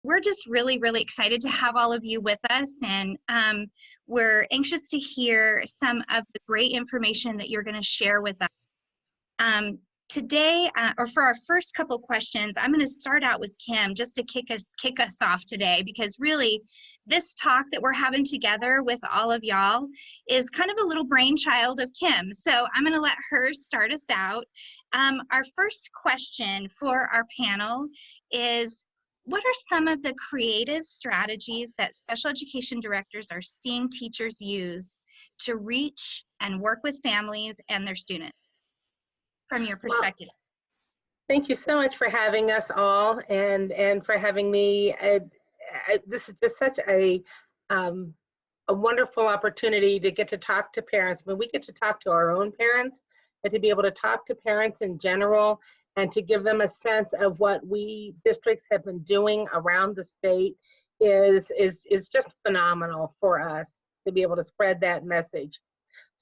we're just really, really excited to have all of you with us, and we're anxious to hear some of the great information that you're going to share with us. Today, or for our first couple questions, I'm going to start out with Kim just to kick us off today, because really this talk that we're having together with all of y'all is kind of a little brainchild of Kim. So I'm going to let her start us out. Our first question for our panel is, what are some of the creative strategies that special education directors are seeing teachers use to reach and work with families and their students? From your perspective. Well, thank you so much for having us all, and for having me. This is just such a wonderful opportunity to get to talk to parents. When we get to talk to our own parents, and to be able to talk to parents in general, and to give them a sense of what we districts have been doing around the state is just phenomenal for us to be able to spread that message.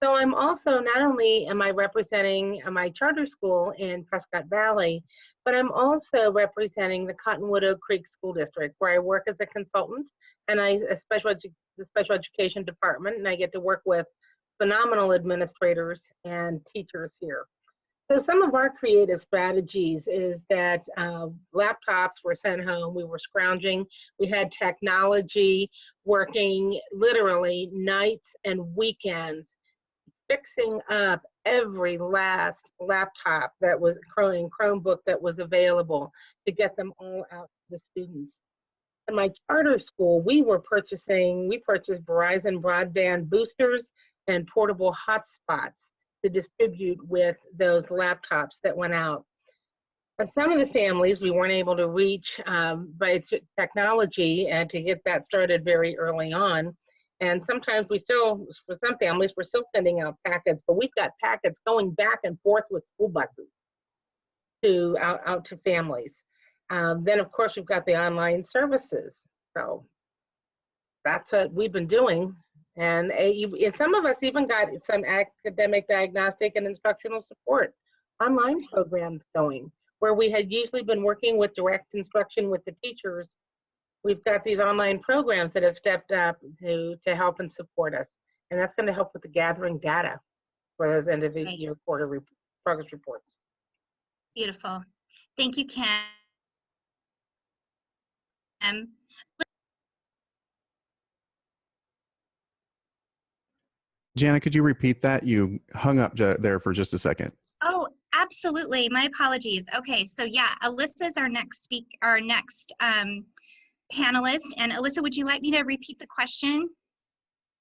So I'm also, not only am I representing my charter school in Prescott Valley, but I'm also representing the Cottonwood Oak Creek School District, where I work as a consultant, and the special education department, and I get to work with phenomenal administrators and teachers here. So some of our creative strategies is that laptops were sent home. We were scrounging. We had technology working literally nights and weekends, fixing up every last laptop that was Chromebook that was available to get them all out to the students. In my charter school, we purchased Verizon broadband boosters and portable hotspots to distribute with those laptops that went out. And some of the families we weren't able to reach by technology, and to get that started very early on. And sometimes for some families, we're still sending out packets, but we've got packets going back and forth with school buses out to families. Then of course, we've got the online services. So that's what we've been doing. And some of us even got some academic, diagnostic, and instructional support online programs going, where we had usually been working with direct instruction with the teachers. We've got these online programs that have stepped up to help and support us. And that's going to help with the gathering data for those end of the year progress reports. Beautiful. Thank you, Kim. Janna, could you repeat that? You hung up there for just a second. Oh, absolutely. My apologies. Okay, so yeah, Alissa is our next panelist. And Alissa, would you like me to repeat the question?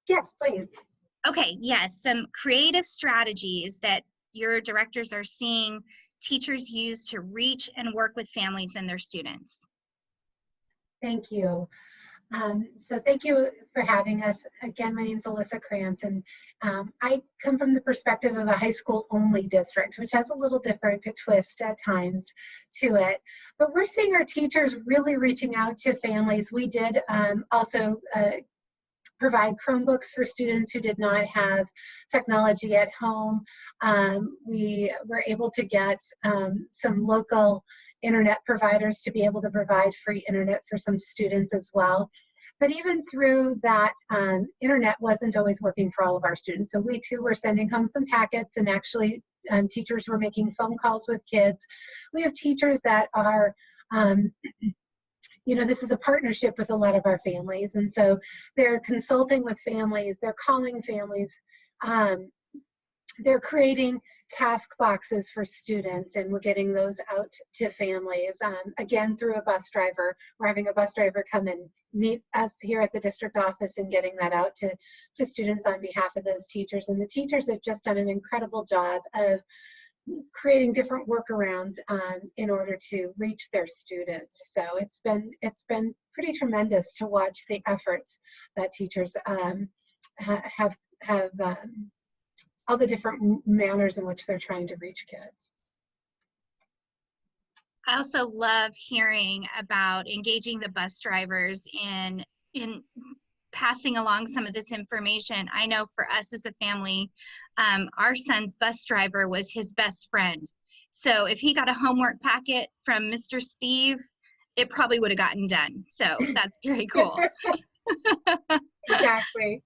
Yes, please. Okay, yes, some creative strategies that your directors are seeing teachers use to reach and work with families and their students. Thank you. So thank you for having us. Again, my name is Alissa Krantz, and I come from the perspective of a high school only district, which has a little different twist at times to it. But we're seeing our teachers really reaching out to families. We did also provide Chromebooks for students who did not have technology at home. We were able to get some local internet providers to be able to provide free internet for some students as well. But even through that, internet wasn't always working for all of our students. So we too were sending home some packets, and actually teachers were making phone calls with kids. We have teachers that are, this is a partnership with a lot of our families. And so they're consulting with families, they're calling families, they're creating task boxes for students, and we're getting those out to families. Again, through a bus driver. We're having a bus driver come and meet us here at the district office and getting that out to students on behalf of those teachers. And the teachers have just done an incredible job of creating different workarounds in order to reach their students. So it's been pretty tremendous to watch the efforts that teachers have all the different manners in which they're trying to reach kids. I also love hearing about engaging the bus drivers in passing along some of this information. I know for us as a family, our son's bus driver was his best friend. So if he got a homework packet from Mr. Steve, it probably would have gotten done. So that's very cool. Exactly.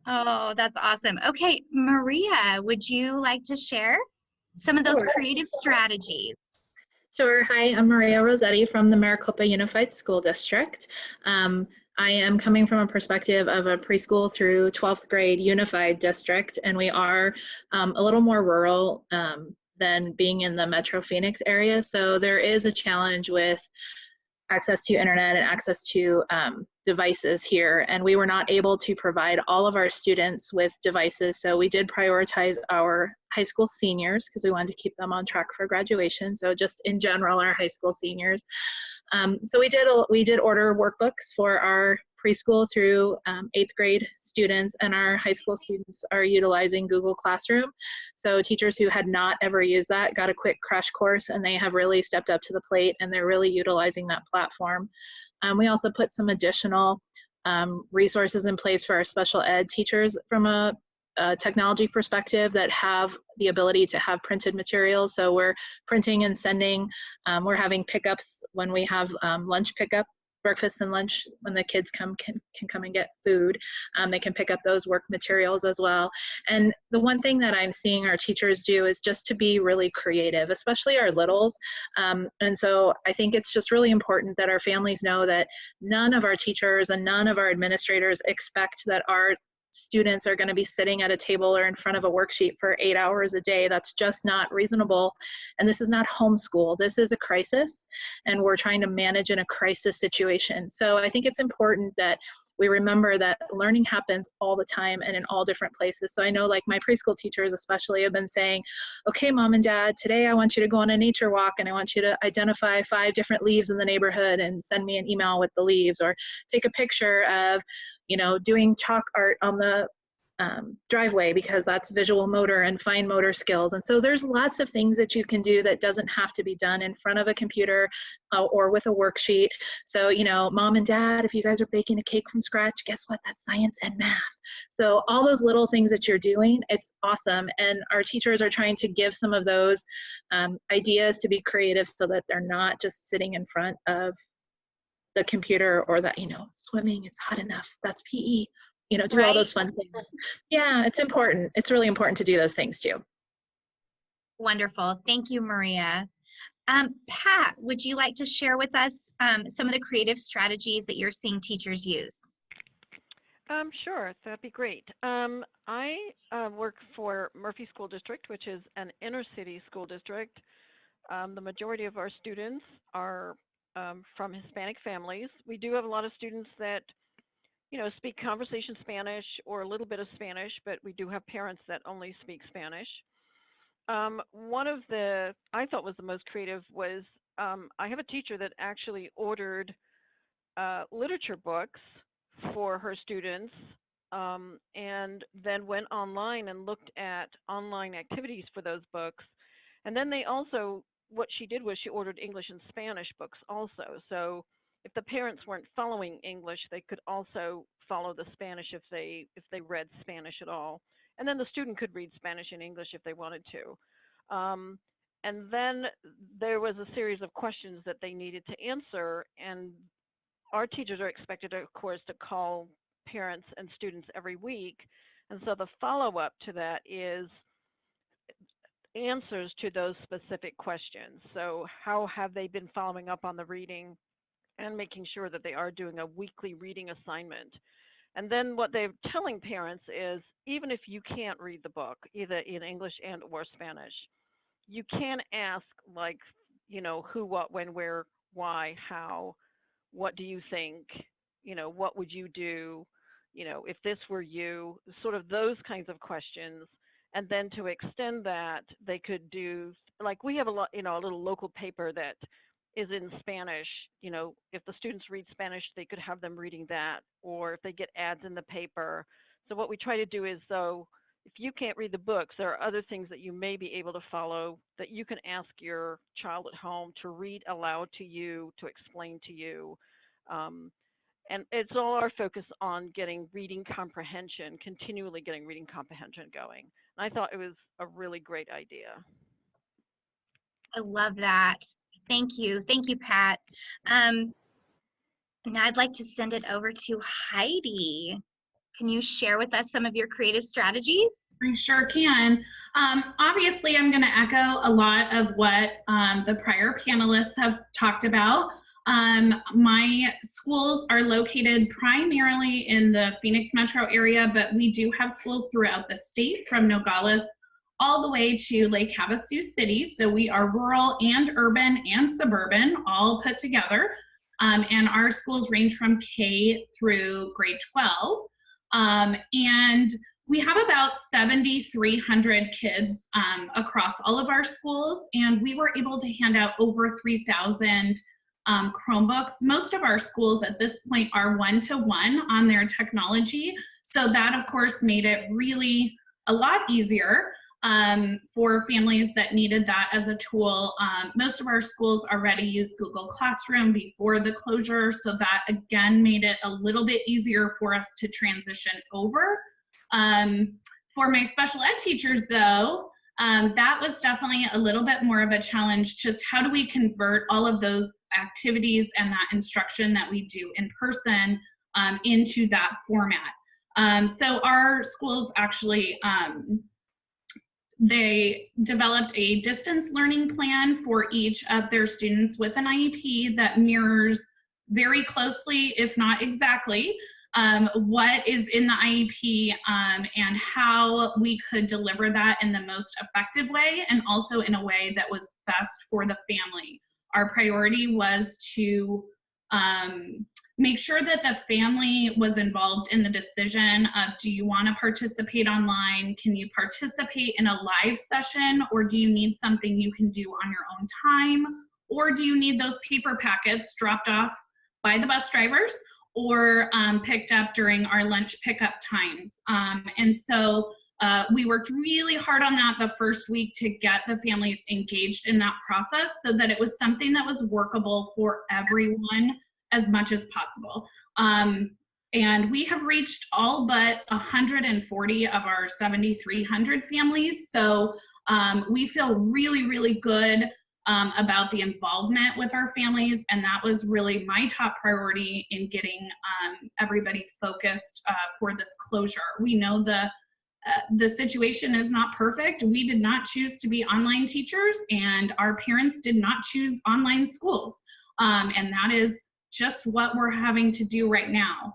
Oh, that's awesome. Okay, Maria, would you like to share some of those Sure. creative strategies? Sure. Hi, I'm Maria Rosetti from the Maricopa Unified School District. I am coming from a perspective of a preschool through 12th grade unified district, and we are a little more rural than being in the Metro Phoenix area. So there is a challenge with access to internet and access to devices here, and we were not able to provide all of our students with devices, so we did prioritize our high school seniors because we wanted to keep them on track for graduation. So just in general, our high school seniors. So we did order workbooks for our preschool through 8th grade students, and our high school students are utilizing Google Classroom. So teachers who had not ever used that got a quick crash course, and they have really stepped up to the plate, and they're really utilizing that platform. We also put some additional resources in place for our special ed teachers from a technology perspective that have the ability to have printed materials. So we're printing and sending. We're having pickups when we have lunch pickup, breakfast and lunch, when the kids can come and get food. They can pick up those work materials as well. And the one thing that I'm seeing our teachers do is just to be really creative, especially our littles. And so I think it's just really important that our families know that none of our teachers and none of our administrators expect that our students are going to be sitting at a table or in front of a worksheet for 8 hours a day. That's just not reasonable. And this is not homeschool. This is a crisis, and we're trying to manage in a crisis situation. So I think it's important that we remember that learning happens all the time and in all different places. So I know, like, my preschool teachers especially have been saying, okay, mom and dad, today I want you to go on a nature walk, and I want you to identify 5 different leaves in the neighborhood and send me an email with the leaves, or take a picture of, you know, doing chalk art on the driveway, because that's visual motor and fine motor skills. And so there's lots of things that you can do that doesn't have to be done in front of a computer or with a worksheet. So, you know, mom and dad, if you guys are baking a cake from scratch, guess what? That's science and math. So all those little things that you're doing, it's awesome. And our teachers are trying to give some of those ideas to be creative so that they're not just sitting in front of the computer, or that, you know, swimming, it's hot enough, that's PE, you know, do all those fun things. Yeah, it's important. It's really important to do those things too. Wonderful. Thank you, Maria. Pat, would you like to share with us some of the creative strategies that you're seeing teachers use? Sure, that'd be great. I work for Murphy School District, which is an inner city school district. The majority of our students are from Hispanic families. We do have a lot of students that, you know, speak conversation Spanish or a little bit of Spanish, but we do have parents that only speak Spanish. One of the, I thought was the most creative was, I have a teacher that actually ordered literature books for her students, and then went online and looked at online activities for those books. And then they also, what she did was she ordered English and Spanish books also. So if the parents weren't following English, they could also follow the Spanish if they read Spanish at all. And then the student could read Spanish and English if they wanted to. And then there was a series of questions that they needed to answer, and our teachers are expected, of course, to call parents and students every week. And so the follow-up to that is answers to those specific questions. So how have they been following up on the reading and making sure that they are doing a weekly reading assignment? And then what they're telling parents is, even if you can't read the book, either in English and or Spanish, you can ask, like, you know, who, what, when, where, why, how, what do you think, you know, what would you do, you know, if this were you, sort of those kinds of questions. And then to extend that, they could do, like, we have a lot, you know, a little local paper that is in Spanish. You know, if the students read Spanish, they could have them reading that, or if they get ads in the paper. So what we try to do is, though, if you can't read the books, there are other things that you may be able to follow that you can ask your child at home to read aloud to you, to explain to you. And it's all our focus on getting reading comprehension, continually getting reading comprehension going. And I thought it was a really great idea. I love that. Thank you. Thank you, Pat. Now I'd like to send it over to Heidi. Can you share with us some of your creative strategies? I sure can. Obviously, I'm going to echo a lot of what the prior panelists have talked about. My schools are located primarily in the Phoenix metro area, but we do have schools throughout the state, from Nogales all the way to Lake Havasu City. So we are rural and urban and suburban all put together. And our schools range from K through grade 12. And we have about 7,300 kids across all of our schools, and we were able to hand out over 3,000 Chromebooks. Most of our schools at this point are one-to-one on their technology, so that of course made it really a lot easier for families that needed that as a tool. Most of our schools already use Google Classroom before the closure, so that again made it a little bit easier for us to transition over. For my special ed teachers though, that was definitely a little bit more of a challenge. Just how do we convert all of those activities and that instruction that we do in person into that format? So our schools actually, they developed a distance learning plan for each of their students with an IEP that mirrors very closely, if not exactly, what is in the IEP and how we could deliver that in the most effective way, and also in a way that was best for the family. Our priority was to make sure that the family was involved in the decision of, do you want to participate online? Can you participate in a live session, or do you need something you can do on your own time? Or do you need those paper packets dropped off by the bus drivers or picked up during our lunch pickup times? And so we worked really hard on that the first week to get the families engaged in that process so that it was something that was workable for everyone as much as possible. And we have reached all but 140 of our 7,300 families. So we feel really, really good about the involvement with our families. And that was really my top priority in getting everybody focused for this closure. We know the situation is not perfect. We did not choose to be online teachers, and our parents did not choose online schools. And that is just what we're having to do right now.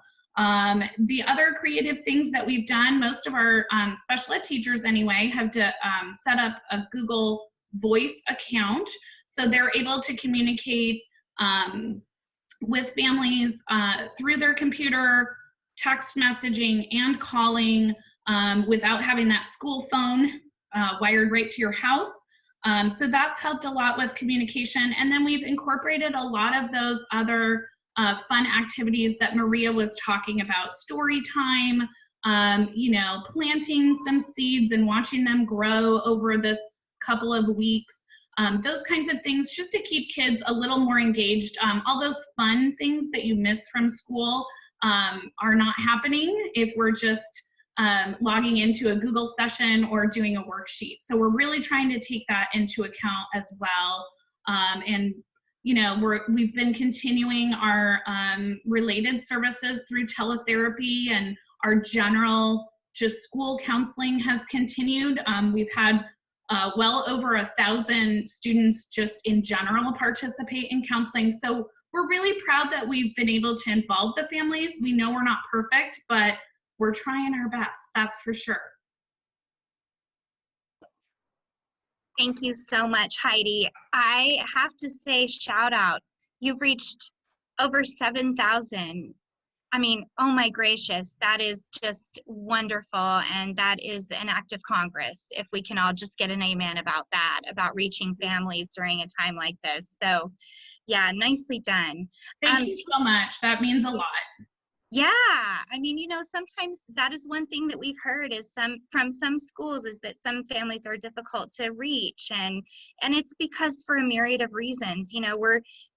The other creative things that we've done, most of our special ed teachers anyway, have to set up a Google Voice account, so they're able to communicate with families through their computer, text messaging, and calling without having that school phone wired right to your house. So that's helped a lot with communication. And then we've incorporated a lot of those other fun activities that Maria was talking about. Story time, you know, planting some seeds and watching them grow over this couple of weeks. Those kinds of things, just to keep kids a little more engaged. All those fun things that you miss from school are not happening if we're just logging into a Google session or doing a worksheet. So we're really trying to take that into account as well. And you know, we've been continuing our related services through teletherapy, and our general just school counseling has continued. We've had well over 1,000 students just in general participate in counseling. So we're really proud that we've been able to involve the families. We know we're not perfect, but we're trying our best, that's for sure. Thank you so much, Heidi. I have to say, shout out. You've reached over 7,000. I mean, oh my gracious, that is just wonderful. And that is an act of Congress, if we can all just get an amen about that, about reaching families during a time like this. So yeah, nicely done. Thank you so much. That means a lot. Yeah, I mean, you know, sometimes that is one thing that we've heard is from some schools is that some families are difficult to reach, and it's because for a myriad of reasons. You know,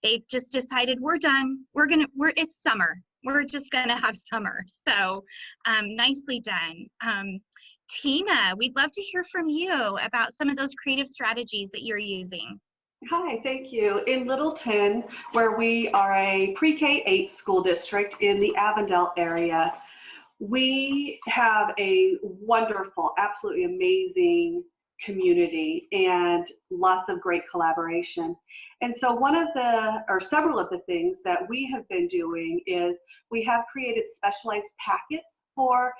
they've just decided we're done. It's summer. We're just gonna have summer. So nicely done. Tina, we'd love to hear from you about some of those creative strategies that you're using. Hi, thank you. In Littleton, where we are a pre-K-8 school district in the Avondale area, we have a wonderful, absolutely amazing community and lots of great collaboration. And so one of the, or several of the things that we have been doing is we have created specialized packets for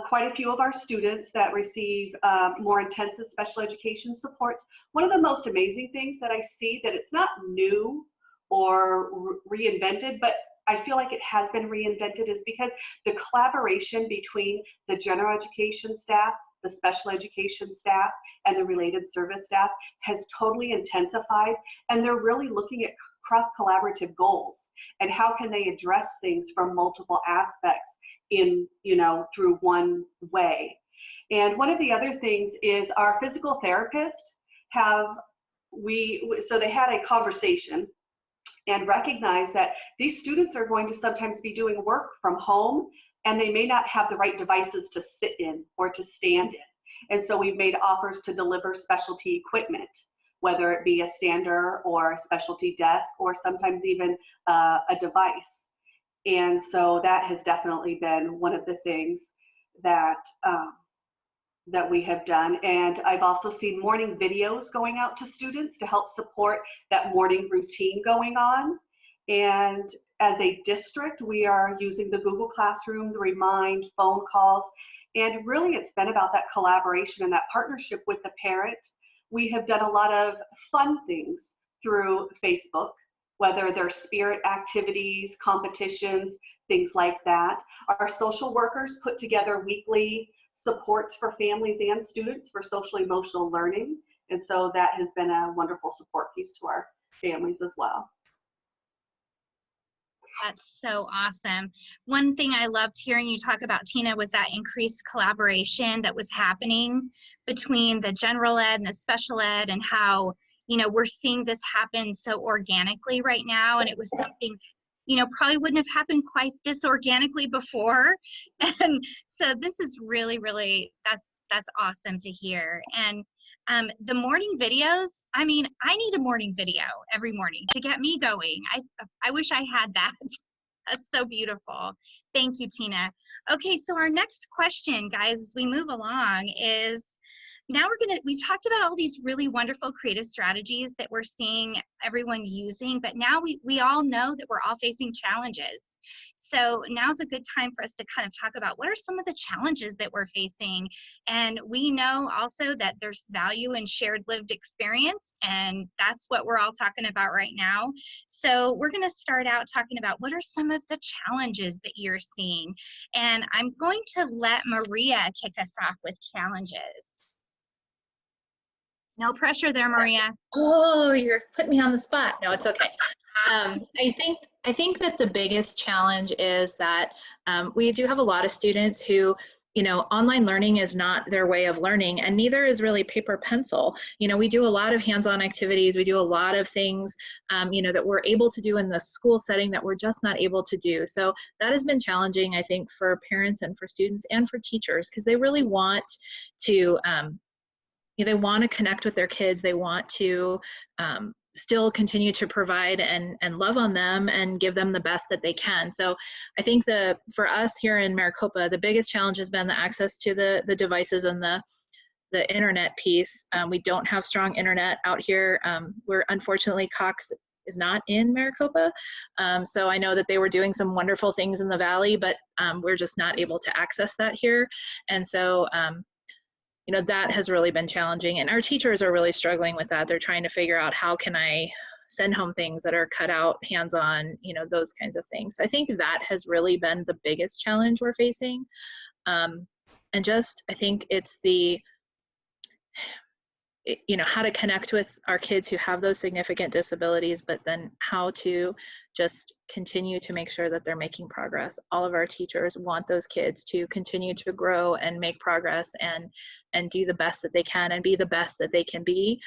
quite a few of our students that receive more intensive special education supports. One of the most amazing things that I see, that it's not new or reinvented, but I feel like it has been reinvented, is because the collaboration between the general education staff, the special education staff, and the related service staff has totally intensified, and they're really looking at cross-collaborative goals and how can they address things from multiple aspects in, through one way. And one of the other things is our physical therapists so they had a conversation and recognized that these students are going to sometimes be doing work from home, and they may not have the right devices to sit in or to stand in. And so we've made offers to deliver specialty equipment, whether it be a stander or a specialty desk, or sometimes even a device. And so that has definitely been one of the things that that we have done. And I've also seen morning videos going out to students to help support that morning routine going on. And as a district, we are using the Google Classroom, the Remind, phone calls, and really it's been about that collaboration and that partnership with the parent. We have done a lot of fun things through Facebook, whether they're spirit activities, competitions, things like that. Our social workers put together weekly supports for families and students for social emotional learning. And so that has been a wonderful support piece to our families as well. That's so awesome. One thing I loved hearing you talk about, Tina, was that increased collaboration that was happening between the general ed and the special ed, and how, we're seeing this happen so organically right now. And it was something, probably wouldn't have happened quite this organically before. And so this is really, really, that's awesome to hear. And the morning videos, I need a morning video every morning to get me going. I wish I had that. That's so beautiful. Thank you, Tina. Okay, so our next question, guys, as we move along, is now we talked about all these really wonderful creative strategies that we're seeing everyone using, but now we all know that we're all facing challenges. So now's a good time for us to kind of talk about what are some of the challenges that we're facing. And we know also that there's value in shared lived experience, and that's what we're all talking about right now. So we're going to start out talking about what are some of the challenges that you're seeing. And I'm going to let Maria kick us off with challenges. No pressure there, Maria. Oh, you're putting me on the spot. No, it's okay. I think that the biggest challenge is that we do have a lot of students who, online learning is not their way of learning, and neither is really paper pencil. We do a lot of hands-on activities. We do a lot of things, that we're able to do in the school setting that we're just not able to do. So that has been challenging, I think, for parents and for students and for teachers, because they really want to, they want to connect with their kids. They want to still continue to provide and love on them and give them the best that they can. So I think for us here in Maricopa, the biggest challenge has been the access to the devices and the internet piece. We don't have strong internet out here. We're unfortunately, Cox is not in Maricopa. So I know that they were doing some wonderful things in the Valley, but we're just not able to access that here. And so that has really been challenging, and our teachers are really struggling with that. They're trying to figure out, how can I send home things that are cut out, hands-on, those kinds of things. I think that has really been the biggest challenge we're facing. And just, I think it's how to connect with our kids who have those significant disabilities, but then how to just continue to make sure that they're making progress. All of our teachers want those kids to continue to grow and make progress and do the best that they can and be the best that they can be.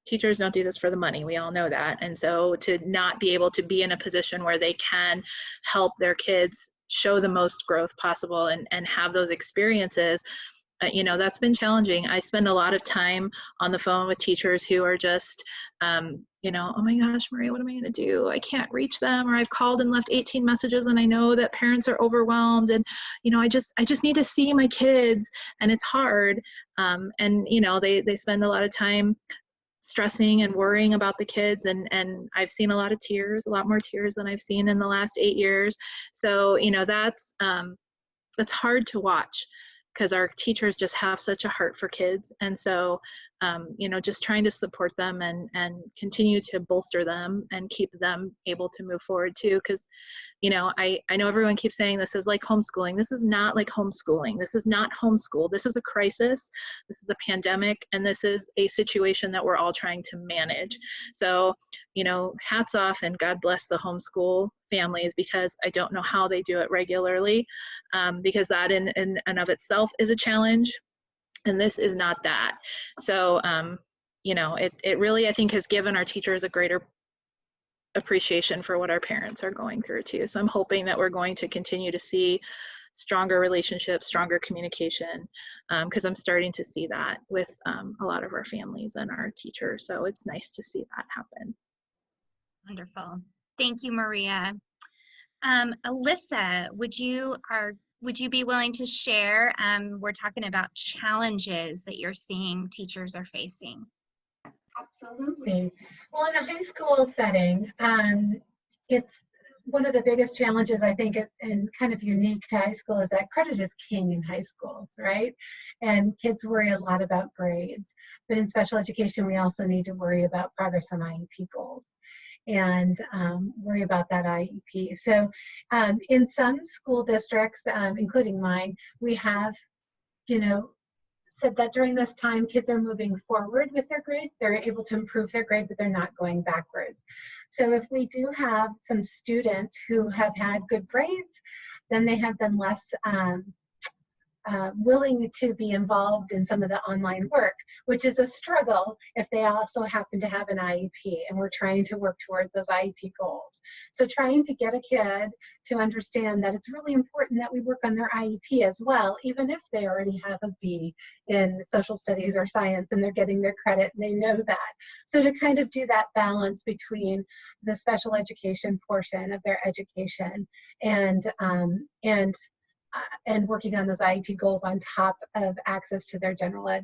Teachers don't do this for the money. We all know that. And so to not be able to be in a position where they can help their kids show the most growth possible and have those experiences, you know, that's been challenging. I spend a lot of time on the phone with teachers who are just, you know, oh my gosh, Maria, what am I going to do? I can't reach them, or I've called and left 18 messages and I know that parents are overwhelmed, and, you know, I just need to see my kids, and it's hard. And, you know, they spend a lot of time stressing and worrying about the kids, and I've seen a lot of tears, a lot more tears than I've seen in the last 8 years. So, you know, that's hard to watch, because our teachers just have such a heart for kids. And so, you know, just trying to support them and continue to bolster them and keep them able to move forward too. Because, you know, I know everyone keeps saying this is like homeschooling. This is not like homeschooling. This is not homeschool. This is a crisis. This is a pandemic. And this is a situation that we're all trying to manage. So, you know, hats off and God bless the homeschool families, because I don't know how they do it regularly, because that in and of itself is a challenge. And this is not that. So, you know, it really, I think, has given our teachers a greater appreciation for what our parents are going through too. So I'm hoping that we're going to continue to see stronger relationships, stronger communication, because I'm starting to see that with a lot of our families and our teachers. So it's nice to see that happen. Wonderful. Thank you, Maria. Alissa, would you be willing to share? We're talking about challenges that you're seeing teachers are facing. Absolutely. Well, in a high school setting, it's one of the biggest challenges, I think, and kind of unique to high school, is that credit is king in high schools, right? And kids worry a lot about grades. But in special education, we also need to worry about progress on IEP goals and worry about that IEP. So in some school districts, including mine, we have, you know, said that during this time, kids are moving forward with their grades. They're able to improve their grade, but they're not going backwards. So if we do have some students who have had good grades, then they have been less willing to be involved in some of the online work, which is a struggle if they also happen to have an IEP, and we're trying to work towards those IEP goals. So trying to get a kid to understand that it's really important that we work on their IEP as well, even if they already have a B in social studies or science and they're getting their credit and they know that. So to kind of do that balance between the special education portion of their education and working on those IEP goals on top of access to their general ed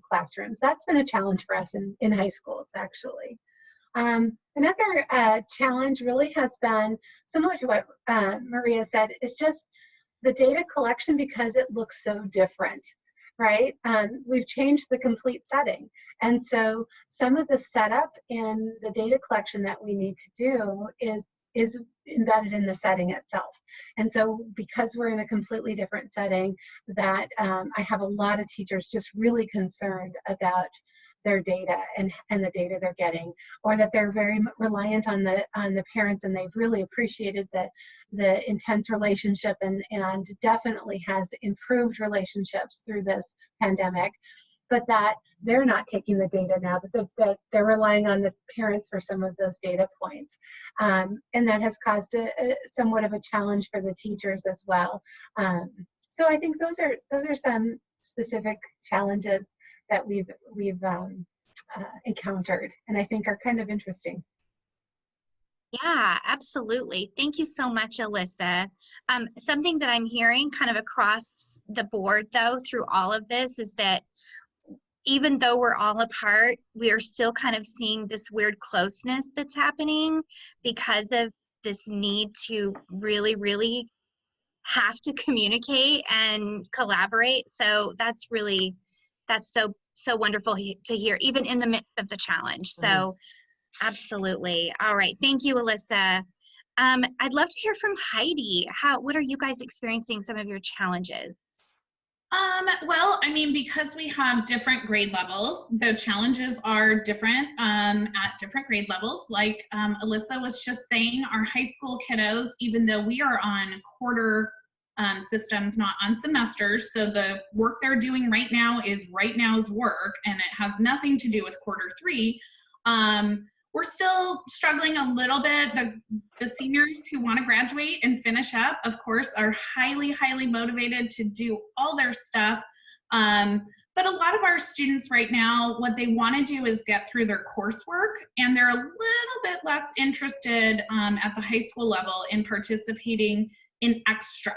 classrooms. That's been a challenge for us in high schools, actually. Another challenge really has been similar to what Maria said, is just the data collection, because it looks so different, right? We've changed the complete setting. And so some of the setup and the data collection that we need to do is embedded in the setting itself. And so because we're in a completely different setting, that I have a lot of teachers just really concerned about their data and the data they're getting, or that they're very reliant on the parents, and they've really appreciated the intense relationship and definitely has improved relationships through this pandemic, but that they're not taking the data now, that they're relying on the parents for some of those data points. And that has caused somewhat of a challenge for the teachers as well. So I think those are some specific challenges that we've encountered, and I think are kind of interesting. Yeah, absolutely. Thank you so much, Alissa. Something that I'm hearing kind of across the board, though, through all of this, is that even though we're all apart, we are still kind of seeing this weird closeness that's happening because of this need to really, really have to communicate and collaborate. So that's so wonderful to hear, even in the midst of the challenge. So absolutely. All right. Thank you, Alissa. I'd love to hear from Heidi. What are you guys experiencing some of your challenges? Well, I mean, because we have different grade levels, the challenges are different at different grade levels. Like Alissa was just saying, our high school kiddos, even though we are on quarter systems, not on semesters, so the work they're doing right now is right now's work, and it has nothing to do with quarter three. We're still struggling a little bit. The seniors who want to graduate and finish up, of course, are highly, highly motivated to do all their stuff But a lot of our students right now, what they want to do is get through their coursework, and they're a little bit less interested at the high school level in participating in extra.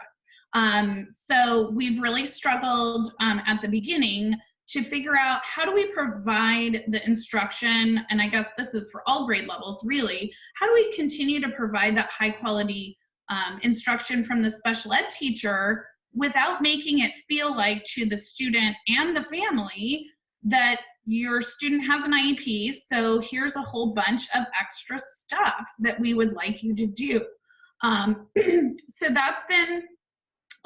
So we've really struggled at the beginning to figure out how do we provide the instruction, and I guess this is for all grade levels really, how do we continue to provide that high quality instruction from the special ed teacher without making it feel like to the student and the family that your student has an IEP, so here's a whole bunch of extra stuff that we would like you to do. So that's been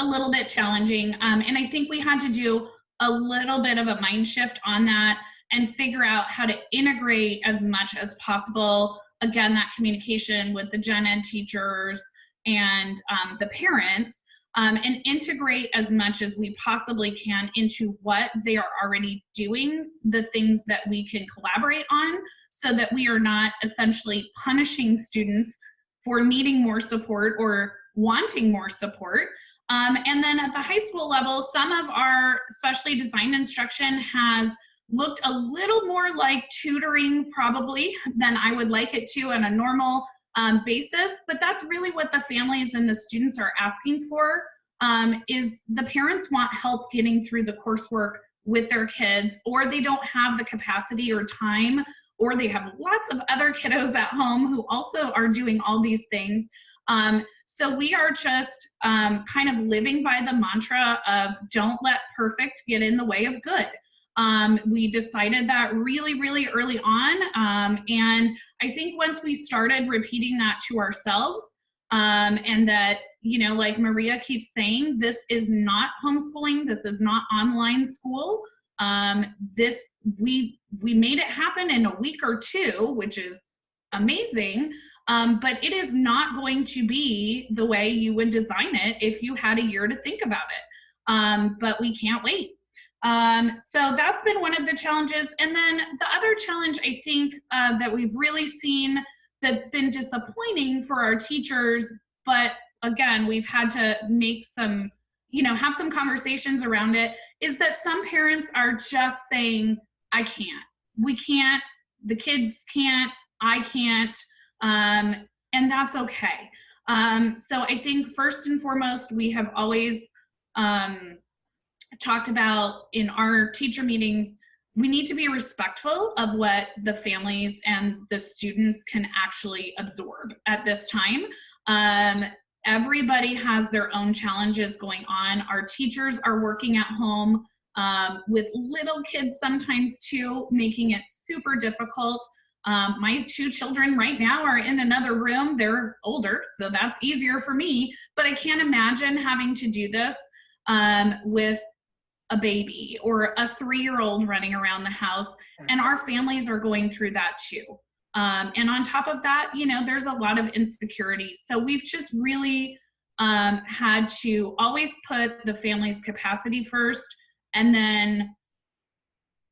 a little bit challenging, and I think we had to do a little bit of a mind shift on that and figure out how to integrate as much as possible, again, that communication with the gen ed teachers and the parents, and integrate as much as we possibly can into what they are already doing, the things that we can collaborate on, so that we are not essentially punishing students for needing more support or wanting more support. And then at the high school level, some of our specially designed instruction has looked a little more like tutoring probably than I would like it to on a normal basis, but that's really what the families and the students are asking for, is the parents want help getting through the coursework with their kids, or they don't have the capacity or time, or they have lots of other kiddos at home who also are doing all these things. So we are just kind of living by the mantra of don't let perfect get in the way of good. We decided that really, really early on. And I think once we started repeating that to ourselves, and that, you know, like Maria keeps saying, this is not homeschooling, this is not online school. We made it happen in a week or two, which is amazing. But it is not going to be the way you would design it if you had a year to think about it. But we can't wait. So that's been one of the challenges. And then the other challenge I think that we've really seen that's been disappointing for our teachers, but again, we've had to make some, you know, have some conversations around it, is that some parents are just saying, I can't, we can't, the kids can't, I can't, and that's okay. So I think first and foremost, we have always talked about in our teacher meetings, we need to be respectful of what the families and the students can actually absorb at this time. Everybody has their own challenges going on. Our teachers are working at home with little kids sometimes too, making it super difficult. My two children right now are in another room. They're older, so that's easier for me, but I can't imagine having to do this with a baby or a 3-year-old running around the house, and our families are going through that too. And on top of that, you know, there's a lot of insecurity. So we've just really had to always put the family's capacity first, and then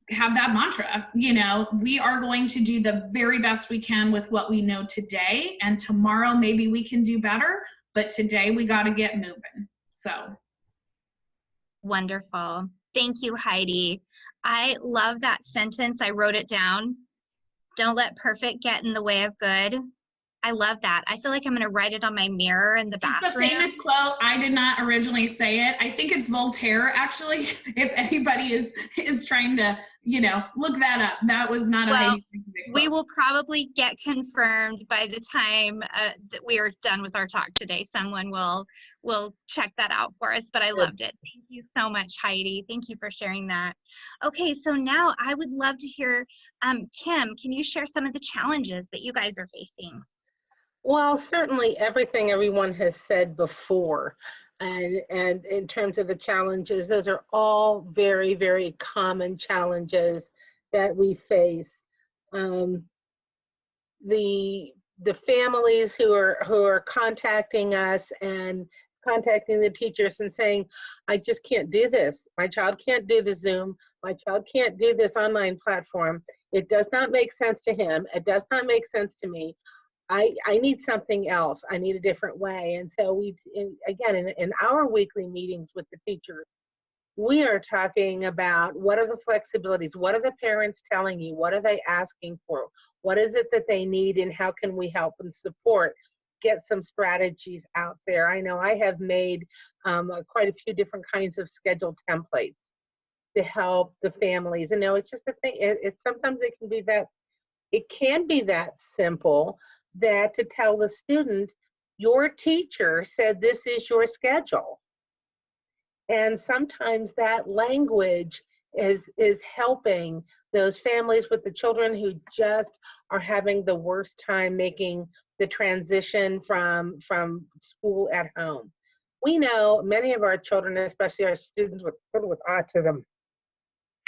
have that mantra, you know, we are going to do the very best we can with what we know today, and tomorrow maybe we can do better, but today we got to get moving. So wonderful. Thank you, Heidi. I love that sentence. I wrote it down. Don't let perfect get in the way of good. I love that. I feel like I'm going to write it on my mirror in the bathroom. It's a famous quote. I did not originally say it. I think it's Voltaire, actually, if anybody is trying to, you know, look that up. That was not a Heidi quote. We will probably get confirmed by the time that we are done with our talk today. Someone will check that out for us, but I loved it. Thank you so much, Heidi. Thank you for sharing that. Okay, so now I would love to hear, Kim, can you share some of the challenges that you guys are facing? Well, certainly everything everyone has said before, and in terms of the challenges, those are all very, very common challenges that we face. The families who are contacting us and contacting the teachers and saying, I just can't do this. My child can't do the Zoom. My child can't do this online platform. It does not make sense to him. It does not make sense to me. I need something else. I need a different way. And so we, again, in our weekly meetings with the teachers, We are talking about what are the flexibilities, what are the parents telling you, what are they asking for, what is it that they need, and how can we help and support, get some strategies out there. I know I have made quite a few different kinds of schedule templates to help the families. And now it's just a thing, sometimes it can be that simple, that to tell the student, your teacher said this is your schedule. And sometimes that language is helping those families with the children who just are having the worst time making the transition from school at home. We know many of our children, especially our students with autism,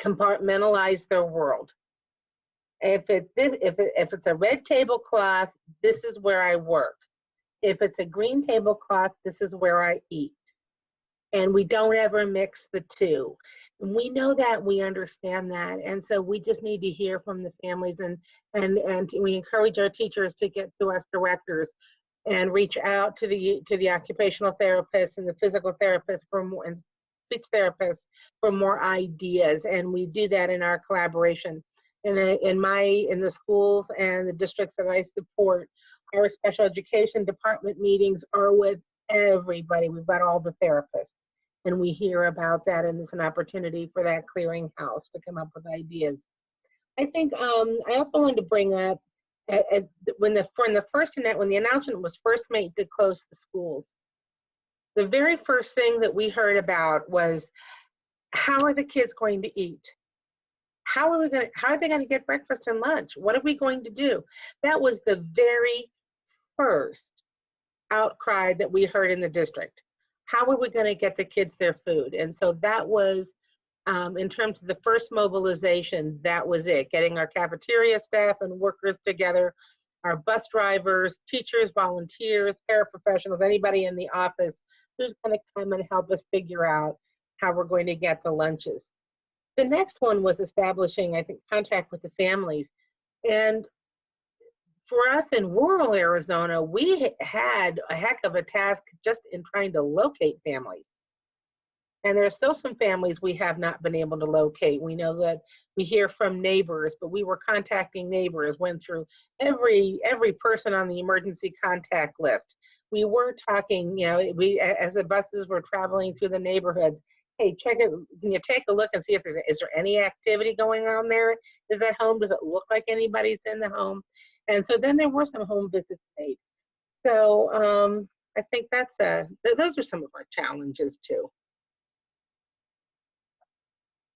compartmentalize their world. If it's a red tablecloth, this is where I work. If it's a green tablecloth, this is where I eat. And we don't ever mix the two. And we know that, we understand that. And so we just need to hear from the families, and we encourage our teachers to get to us directors and reach out to the occupational therapists and the physical therapists for more, and speech therapists for more ideas. And we do that in our collaboration. In the schools and the districts that I support, our special education department meetings are with everybody. We've got all the therapists, and we hear about that, and it's an opportunity for that clearinghouse to come up with ideas. I think I also wanted to bring up when the announcement was first made to close the schools, the very first thing that we heard about was, how are the kids going to eat? How are they going to get breakfast and lunch? What are we going to do? That was the very first outcry that we heard in the district. How are we going to get the kids their food? And so that was, in terms of the first mobilization, that was it. Getting our cafeteria staff and workers together, our bus drivers, teachers, volunteers, paraprofessionals, anybody in the office who's going to come and help us figure out how we're going to get the lunches. The next one was establishing, I think, contact with the families. And for us in rural Arizona, we had a heck of a task just in trying to locate families. And there are still some families we have not been able to locate. We know that we hear from neighbors, but we were contacting neighbors, went through every person on the emergency contact list. We were talking, as the buses were traveling through the neighborhoods, hey, check it, can you take a look and see if is there any activity going on there? Is that home? Does it look like anybody's in the home? And so then there were some home visits made. So I think those are some of our challenges too.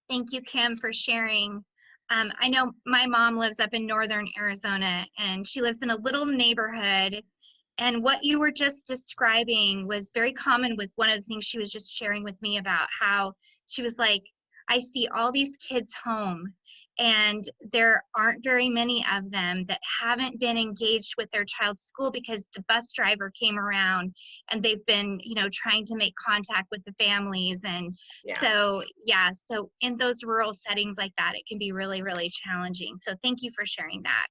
Thank you, Kim, for sharing. I know my mom lives up in northern Arizona, and she lives in a little neighborhood. And what you were just describing was very common with one of the things she was just sharing with me about, how she was like, I see all these kids home, and there aren't very many of them that haven't been engaged with their child's school because the bus driver came around and they've been, trying to make contact with the families. And so in those rural settings like that, it can be really, really challenging. So thank you for sharing that.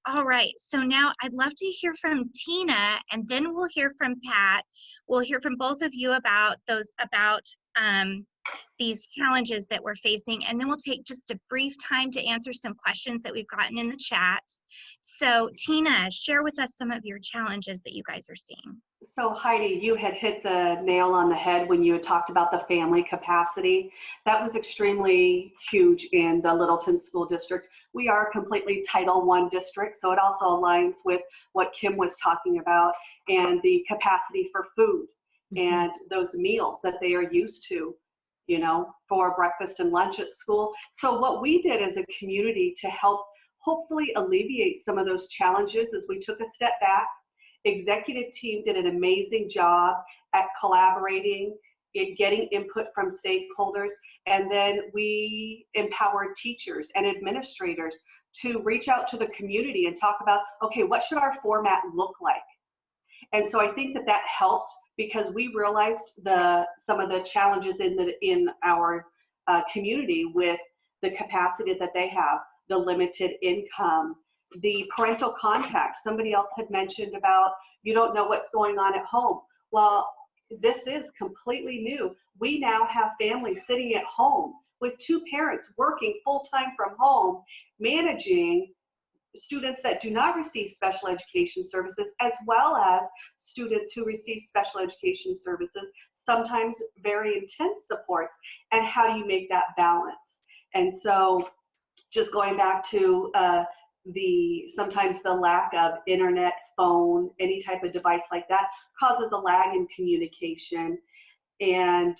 All right, so now I'd love to hear from Tina, and then we'll hear from Pat. We'll hear from both of you about these challenges that we're facing, and then we'll take just a brief time to answer some questions that we've gotten in the chat. So Tina, share with us some of your challenges that you guys are seeing. So Heidi, you had hit the nail on the head when you had talked about the family capacity. That was extremely huge in the Littleton School District. We are a completely Title I district, so it also aligns with what Kim was talking about, and the capacity for food and those meals that they are used to, for breakfast and lunch at school. So what we did as a community to help hopefully alleviate some of those challenges is we took a step back. Executive team did an amazing job at collaborating, in getting input from stakeholders, and then we empowered teachers and administrators to reach out to the community and talk about, okay, what should our format look like? And so I think that helped, because we realized some of the challenges in our community with the capacity that they have, the limited income, the parental contact. Somebody else had mentioned about, you don't know what's going on at home. Well, this is completely new. We now have families sitting at home with two parents working full-time from home, managing students that do not receive special education services, as well as students who receive special education services, sometimes very intense supports, and how do you make that balance? And so just going back to sometimes the lack of internet, phone, any type of device like that causes a lag in communication. And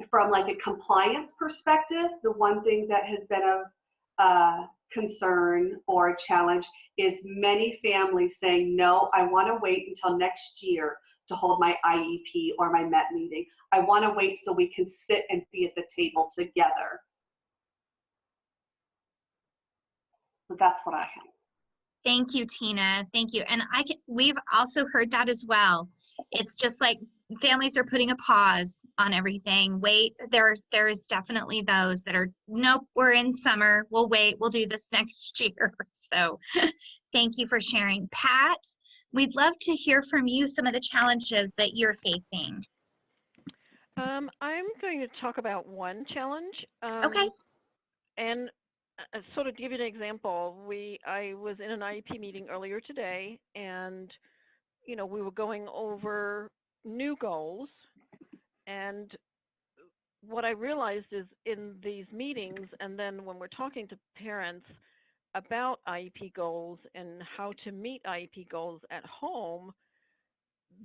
from like a compliance perspective, the one thing that has been of concern or a challenge is many families saying, no, I want to wait until next year to hold my IEP or my MET meeting. I want to wait so we can sit and be at the table together. So that's what I have. Thank you, Tina. Thank you. And we've also heard that as well. It's just like families are putting a pause on everything. Wait, there is definitely those that are, nope, we're in summer. We'll wait. We'll do this next year. So thank you for sharing. Pat, we'd love to hear from you some of the challenges that you're facing. I'm going to talk about one challenge. Okay. And sort of give you an example. I was in an IEP meeting earlier today, and we were going over new goals, and what I realized is in these meetings, and then when we're talking to parents about IEP goals and how to meet IEP goals at home,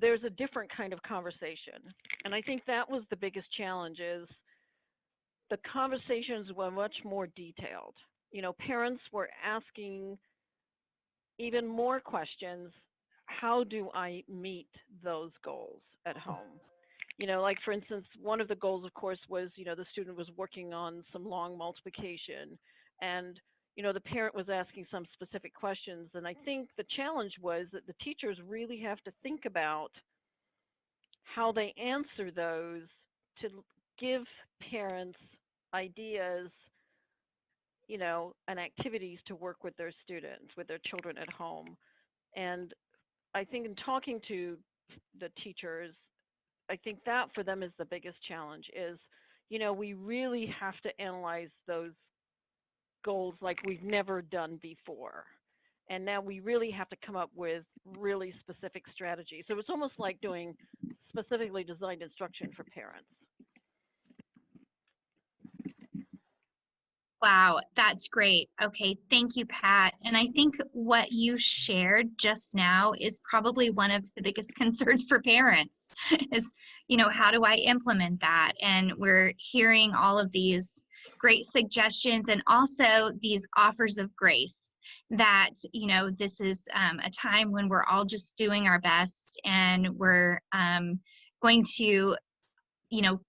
there's a different kind of conversation. And I think that was the biggest challenge, is the conversations were much more detailed. Parents were asking even more questions. How do I meet those goals at home? Like for instance, one of the goals, of course, was, the student was working on some long multiplication, and, the parent was asking some specific questions. And I think the challenge was that the teachers really have to think about how they answer those to give parents ideas, and activities to work with their students, with their children at home. And I think in talking to the teachers, I think that for them is the biggest challenge is, we really have to analyze those goals like we've never done before. And now we really have to come up with really specific strategies. So it's almost like doing specifically designed instruction for parents. Wow, that's great. Okay, thank you, Pat. And I think what you shared just now is probably one of the biggest concerns for parents is, how do I implement that? And we're hearing all of these great suggestions and also these offers of grace that, this is a time when we're all just doing our best, and we're going to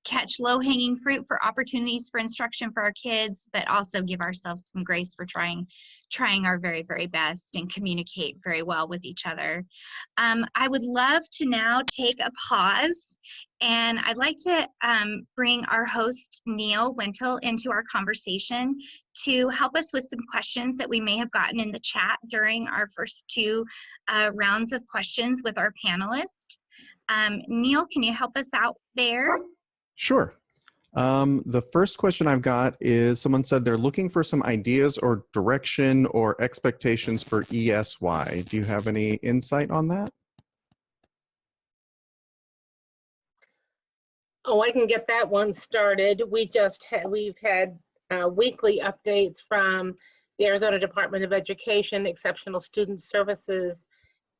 catch low-hanging fruit for opportunities for instruction for our kids, but also give ourselves some grace for trying our very, very best and communicate very well with each other. I would love to now take a pause, and I'd like to bring our host, Neil Wintle, into our conversation to help us with some questions that we may have gotten in the chat during our first two rounds of questions with our panelists. Neil, can you help us out there? Sure. The first question I've got is, someone said they're looking for some ideas or direction or expectations for ESY. Do you have any insight on that? Oh, I can get that one started. We've had weekly updates from the Arizona Department of Education, Exceptional Student Services,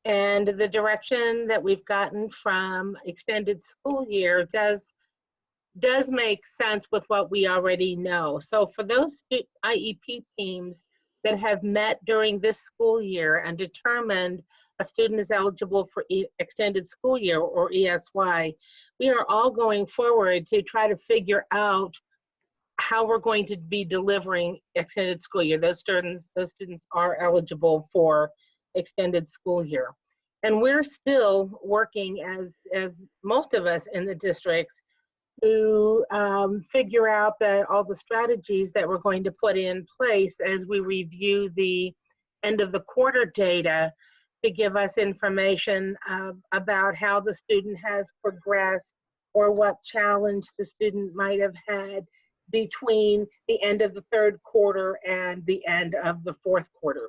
and the direction that we've gotten from extended school year does make sense with what we already know. So for those IEP teams that have met during this school year and determined a student is eligible for extended school year or ESY, we are all going forward to try to figure out how we're going to be delivering extended school year. Those students are eligible for extended school year. And we're still working, as most of us in the districts, to figure out all the strategies that we're going to put in place as we review the end of the quarter data to give us information about how the student has progressed or what challenge the student might have had between the end of the third quarter and the end of the fourth quarter.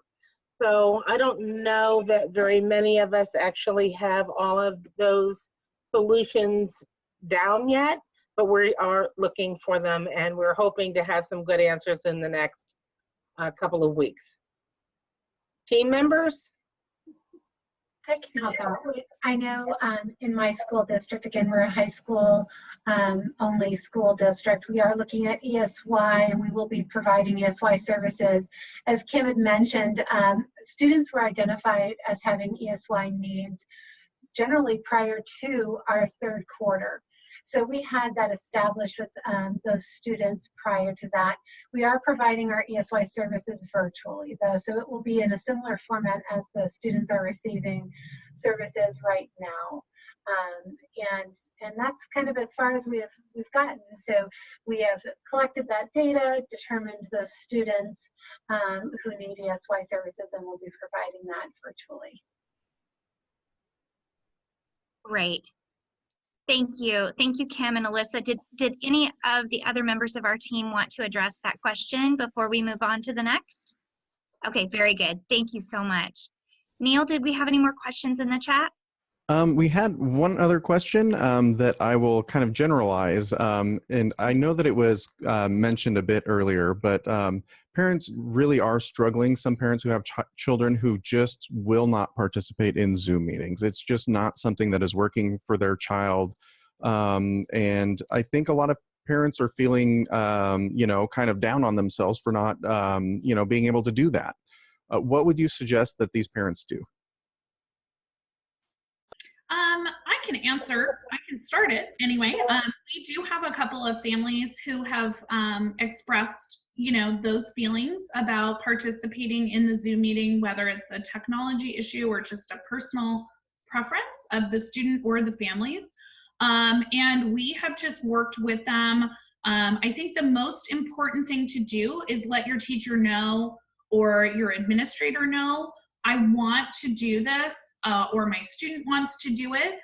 So I don't know that very many of us actually have all of those solutions down yet, but we are looking for them, and we're hoping to have some good answers in the next couple of weeks. Team members? I can help out. I know in my school district, again, we're a high school only school district. We are looking at ESY, and we will be providing ESY services. As Kim had mentioned, students were identified as having ESY needs generally prior to our third quarter. So we had that established with those students prior to that. We are providing our ESY services virtually though, so it will be in a similar format as the students are receiving services right now. And that's kind of as far as we've gotten. So we have collected that data, determined those students who need ESY services, and we'll be providing that virtually. Great. Thank you. Thank you, Kim and Alissa. Did any of the other members of our team want to address that question before we move on to the next? Okay, very good. Thank you so much. Neil, did we have any more questions in the chat? We had one other question that I will kind of generalize, and I know that it was mentioned a bit earlier, but parents really are struggling. Some parents who have children who just will not participate in Zoom meetings. It's just not something that is working for their child, and I think a lot of parents are feeling, you know, kind of down on themselves for not, you know, being able to do that. What would you suggest that these parents do? I can answer. I can start it anyway. We do have a couple of families who have expressed, you know, those feelings about participating in the Zoom meeting, whether it's a technology issue or just a personal preference of the student or the families. And we have just worked with them. I think the most important thing to do is let your teacher know or your administrator know, I want to do this, or my student wants to do it.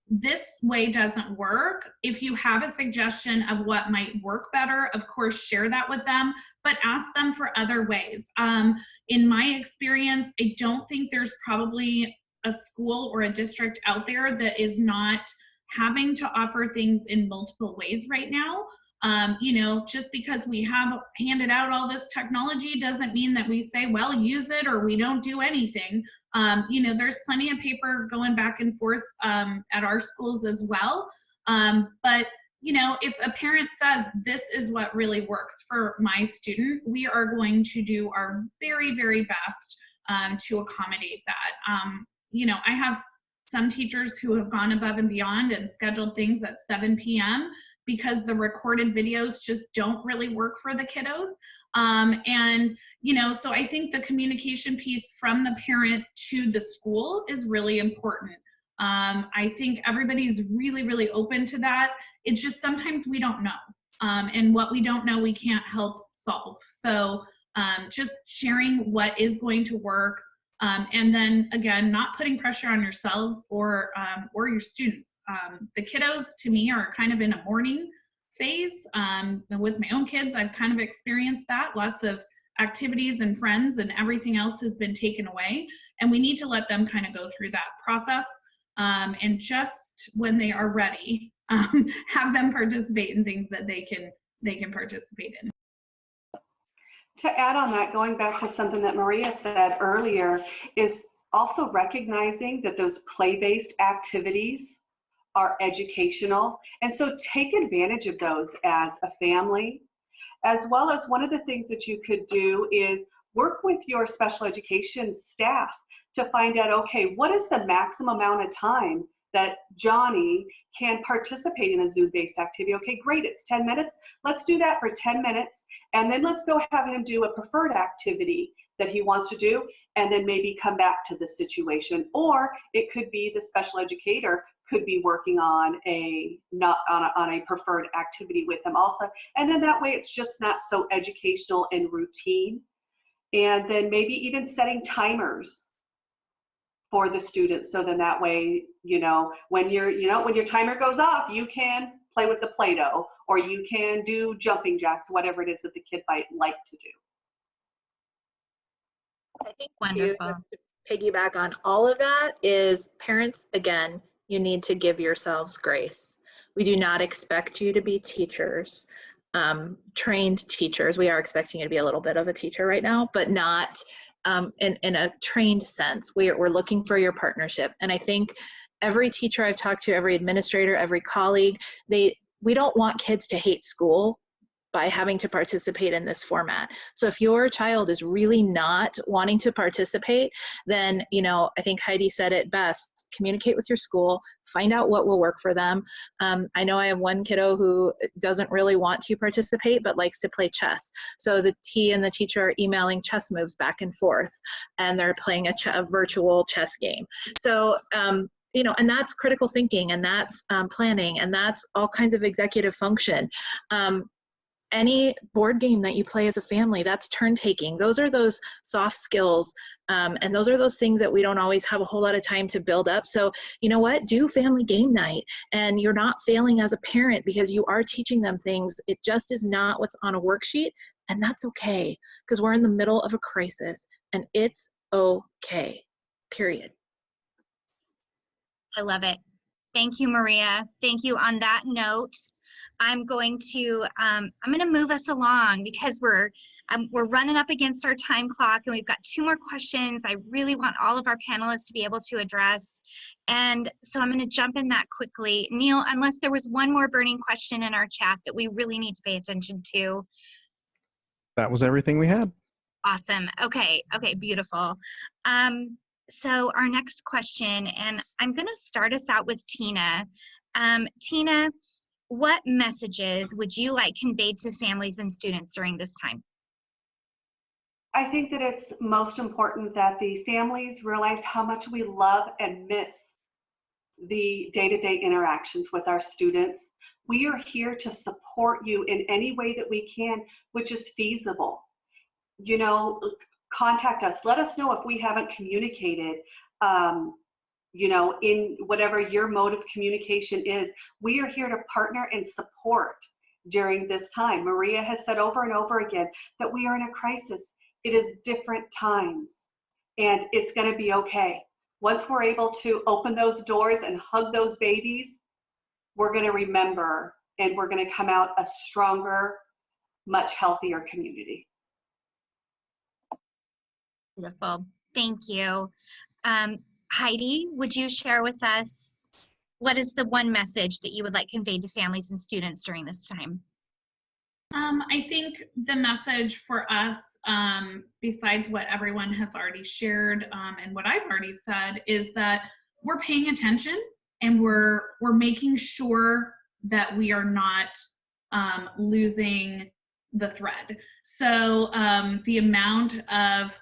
This way doesn't work. If you have a suggestion of what might work better, of course, share that with them, but ask them for other ways. In my experience, I don't think there's probably a school or a district out there that is not having to offer things in multiple ways right now. You know, just because we have handed out all this technology doesn't mean that we say, well, use it or we don't do anything. You know, there's plenty of paper going back and forth at our schools as well. But, you know, if a parent says, this is what really works for my student, we are going to do our very, very best to accommodate that. You know, I have some teachers who have gone above and beyond and scheduled things at 7 p.m. because the recorded videos just don't really work for the kiddos. And, you know, so I think the communication piece from the parent to the school is really important. I think everybody's really, really open to that. It's just sometimes we don't know. And what we don't know, we can't help solve. So just sharing what is going to work. And then again, not putting pressure on yourselves or your students. The kiddos to me are kind of in a mourning phase. With my own kids, I've kind of experienced that. Lots of activities and friends and everything else has been taken away. And we need to let them kind of go through that process. And just when they are ready, have them participate in things that they can participate in. To add on that, going back to something that Maria said earlier, is also recognizing that those play-based activities are educational. And so take advantage of those as a family, as well as one of the things that you could do is work with your special education staff to find out, okay, what is the maximum amount of time that Johnny can participate in a Zoom-based activity? Okay, great, it's 10 minutes. Let's do that for 10 minutes. And then let's go have him do a preferred activity that he wants to do, and then maybe come back to the situation. Or it could be the special educator could be working on a preferred activity with them also. And then that way it's just not so educational and routine. And then maybe even setting timers for the students. So then that way, you know, when when your timer goes off, you can play with the Play-Doh, or you can do jumping jacks, whatever it is that the kid might like to do. I think Wonderful. just to piggyback on all of that is parents, again, you need to give yourselves grace. We do not expect you to be teachers, trained teachers. We are expecting you to be a little bit of a teacher right now, but not in a trained sense. We're looking for your partnership. And I think every teacher I've talked to, every administrator, every colleague, we don't want kids to hate school by having to participate in this format. So if your child is really not wanting to participate, then, you know, I think Heidi said it best, communicate with your school, find out what will work for them. I know I have one kiddo who doesn't really want to participate, but likes to play chess. So he and the teacher are emailing chess moves back and forth, and they're playing a virtual chess game. So, you know, and that's critical thinking, and that's planning, and that's all kinds of executive function. Any board game that you play as a family, that's turn taking. Those are those soft skills. And those are those things that we don't always have a whole lot of time to build up. So, you know what, do family game night, and you're not failing as a parent because you are teaching them things. It just is not what's on a worksheet, and that's okay, because we're in the middle of a crisis, and it's okay, period. I love it. Thank you, Maria. Thank you. On that note, I'm going to move us along because we're running up against our time clock, and we've got 2 more questions I really want all of our panelists to be able to address. And so I'm going to jump in that quickly. Neil, unless there was one more burning question in our chat that we really need to pay attention to. That was everything we had. Awesome. Okay, beautiful. So our next question, and I'm going to start us out with Tina. Tina, what messages would you like conveyed to families and students during this time? I think that it's most important that the families realize how much we love and miss the day-to-day interactions with our students. We are here to support you in any way that we can, which is feasible. You know, contact us. Let us know if we haven't communicated. You know, in whatever your mode of communication is, we are here to partner and support during this time. Maria has said over and over again that we are in a crisis. It is different times, and it's going to be okay. Once we're able to open those doors and hug those babies, we're going to remember, and we're going to come out a stronger, much healthier community. Beautiful. Thank you. Heidi, would you share with us what is the one message that you would like conveyed to families and students during this time? I think the message for us, besides what everyone has already shared and what I've already said, is that we're paying attention, and we're making sure that we are not losing the thread. So the amount of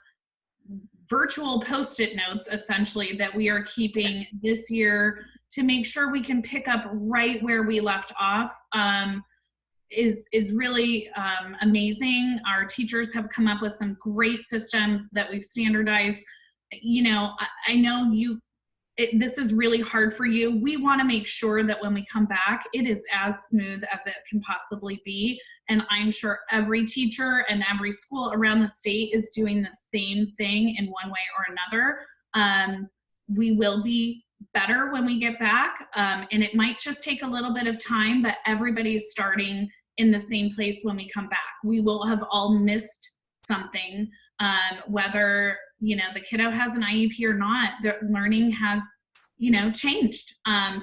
virtual Post-it notes, essentially, that we are keeping this year to make sure we can pick up right where we left off is really amazing. Our teachers have come up with some great systems that we've standardized. You know, I know this is really hard for you. We want to make sure that when we come back, it is as smooth as it can possibly be. And I'm sure every teacher and every school around the state is doing the same thing in one way or another. We will be better when we get back. And it might just take a little bit of time, but everybody's starting in the same place when we come back. We will have all missed something, whether, you know, the kiddo has an IEP or not. The learning has, you know, changed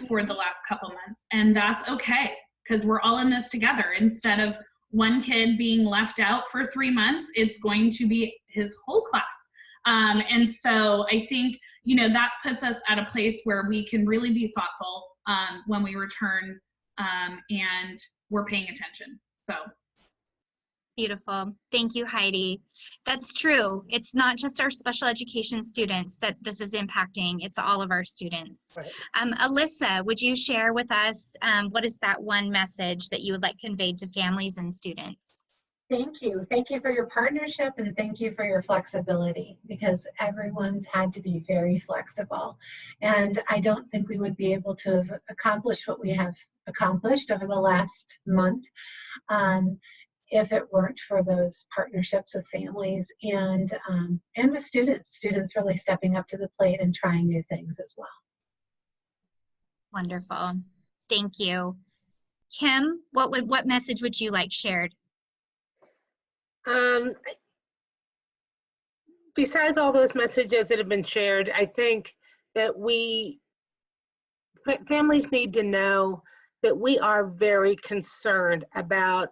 for the last couple months, and that's okay, because we're all in this together. Instead of one kid being left out for 3 months, it's going to be his whole class. And so I think, you know, that puts us at a place where we can really be thoughtful when we return, and we're paying attention. So. Beautiful. Thank you, Heidi. That's true. It's not just our special education students that this is impacting. It's all of our students. Right. Alissa, would you share with us what is that one message that you would like conveyed to families and students? Thank you. Thank you for your partnership and thank you for your flexibility, because everyone's had to be very flexible. And I don't think we would be able to have accomplished what we have accomplished over the last month if it weren't for those partnerships with families and with students really stepping up to the plate and trying new things as well. Wonderful. Thank you. Kim, what message would you like shared? Besides all those messages that have been shared, I think that families need to know that we are very concerned about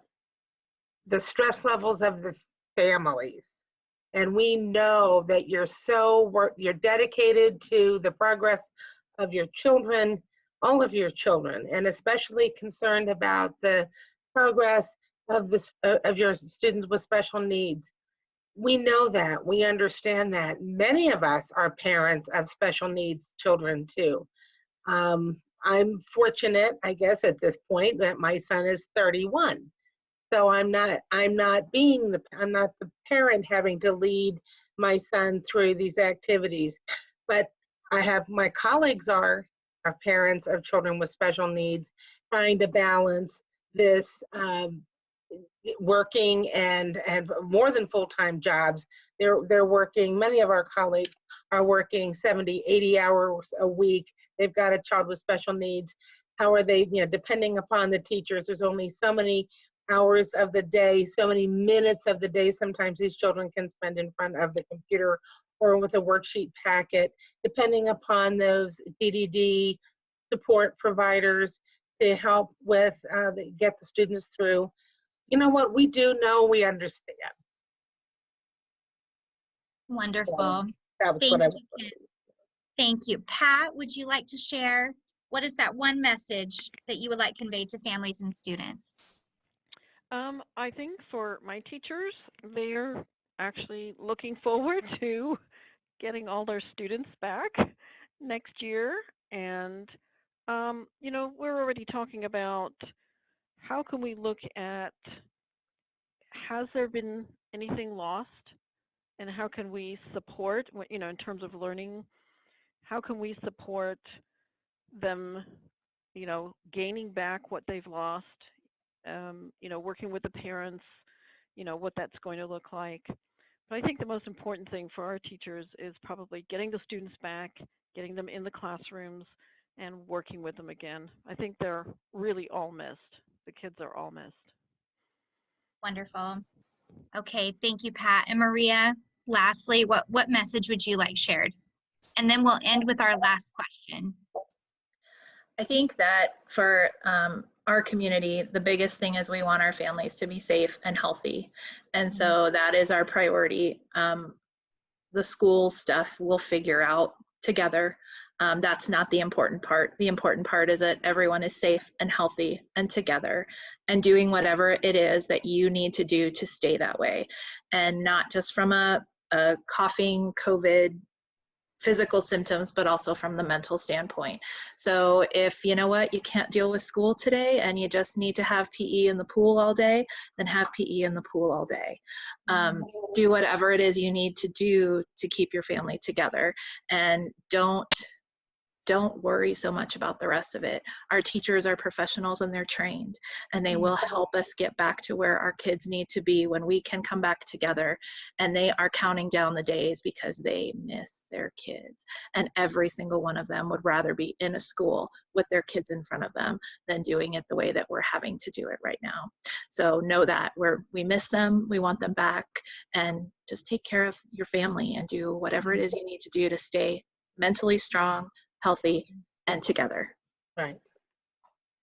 the stress levels of the families. And we know that you're dedicated to the progress of your children, all of your children, and especially concerned about the progress of your students with special needs. We know that, we understand that. Many of us are parents of special needs children too. I'm fortunate, I guess, at this point that my son is 31. So I'm not the parent having to lead my son through these activities, but I have my colleagues are parents of children with special needs, trying to balance this working and more than full-time jobs. They're working, many of our colleagues are working 70, 80 hours a week. They've got a child with special needs. How are they, depending upon the teachers, there's only so many hours of the day, so many minutes of the day sometimes these children can spend in front of the computer or with a worksheet packet, depending upon those DDD support providers to help with, get the students through. You know what, we do know, we understand. Wonderful. So that was Thank what I you, Kim. Thank you. Pat, would you like to share? What is that one message that you would like conveyed to families and students? I think for my teachers, they're actually looking forward to getting all their students back next year. And, we're already talking about how can we look at, has there been anything lost? And how can we support, in terms of learning, how can we support them, gaining back what they've lost? Working with the parents, what that's going to look like. But I think the most important thing for our teachers is probably getting the students back, getting them in the classrooms, and working with them again. I think they're really all missed. The kids are all missed. Wonderful. Okay, thank you, Pat. And Maria, lastly, what message would you like shared? And then we'll end with our last question. I think that for our community, the biggest thing is we want our families to be safe and healthy. And so that is our priority. The school stuff we'll figure out together. That's not the important part. The important part is that everyone is safe and healthy and together and doing whatever it is that you need to do to stay that way. And not just from a coughing COVID physical symptoms, but also from the mental standpoint. So if you know what, you can't deal with school today and you just need to have PE in the pool all day, then have PE in the pool all day. Do whatever it is you need to do to keep your family together, and don't worry so much about the rest of it. Our teachers are professionals and they're trained, and they will help us get back to where our kids need to be when we can come back together. And they are counting down the days because they miss their kids. And every single one of them would rather be in a school with their kids in front of them than doing it the way that we're having to do it right now. So know that we miss them, we want them back, and just take care of your family and do whatever it is you need to do to stay mentally strong, healthy, and together. Right.